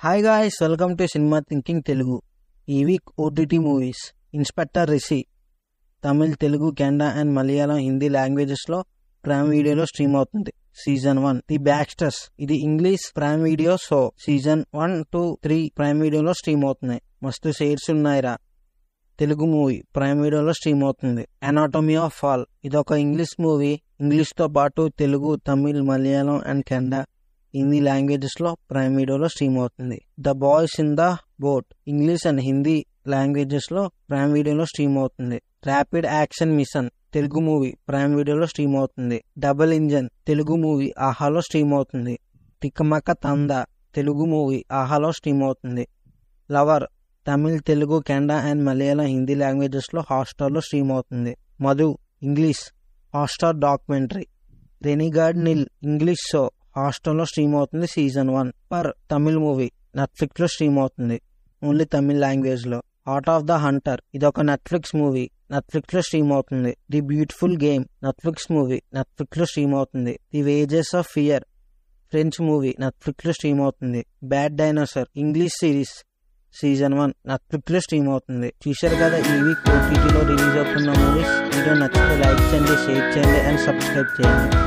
Hi guys, welcome to cinema thinking Telugu. ఈ week OTT movies. Inspector Rishi Tamil, Telugu, Kannada and Malayalam, Hindi లాంగ్వేజెస్లో prime వీడియోలో stream అవుతుంది. Season 1 the Baxters, ఇది English prime video show. Season 1, 2, 3 prime వీడియోలో stream అవుతున్నాయి. మస్తు షేర్స్ ఉన్నాయిరా. తెలుగు మూవీ ప్రైమ్ వీడియోలో స్ట్రీమ్ అవుతుంది. అనాటమీ ఆఫ్ ఫాల్, ఇదొక ఇంగ్లీష్ మూవీ. ఇంగ్లీష్తో పాటు తెలుగు, తమిళ్, మలయాళం అండ్ కన్నడ, హిందీ లాంగ్వేజెస్లో ప్రైమ్ వీడియోలో స్ట్రీమ్ అవుతుంది. The boys in the boat, English and Hindi లాంగ్వేజెస్లో ప్రైమ్ వీడియోలో స్ట్రీమ్ అవుతుంది. Rapid action mission, Telugu movie prime వీడియోలో స్ట్రీమ్ అవుతుంది. డబుల్ ఇంజన్, తెలుగు మూవీ ఆహాలో స్ట్రీమ్ అవుతుంది. తికమక తందా, తెలుగు మూవీ ఆహాలో స్ట్రీమ్ అవుతుంది. లవర్, తమిళ్, తెలుగు, కన్నడ అండ్ మలయాళం, హిందీ లాంగ్వేజెస్లో హాట్స్టార్లో స్ట్రీమ్ అవుతుంది. Madhu, English Hotstar documentary. Renegade Nell, English show హాట్స్టార్లో స్ట్రీమ్ అవుతుంది. సీజన్ 1 పర్, తమిళ్ మూవీ నెట్ఫ్లిక్స్లో స్ట్రీమ్ అవుతుంది, ఓన్లీ తమిళ్ లాంగ్వేజ్లో. హార్ట్ ఆఫ్ ద హంటర్, ఇదొక నెట్ఫ్లిక్స్ మూవీ, నెట్ఫ్లిక్స్లో స్ట్రీమ్ అవుతుంది. The beautiful game, Netflix movie, నెట్ఫ్లిక్స్లో స్ట్రీమ్ అవుతుంది. The wages of fear, French movie, నెట్ఫ్లిక్స్లో స్ట్రీమ్ అవుతుంది. Bad dinosaur, English series, season 1 నెట్ఫ్లిక్స్లో స్ట్రీమ్ అవుతుంది. చూశారు కదా ఈ వీక్ ఓటీటీలో రిలీజ్ అవుతున్న మూవీస్. వీడియో నచ్చితే లైక్ చేయండి, షేర్ చేయండి అండ్ సబ్స్క్రైబ్ చేయండి.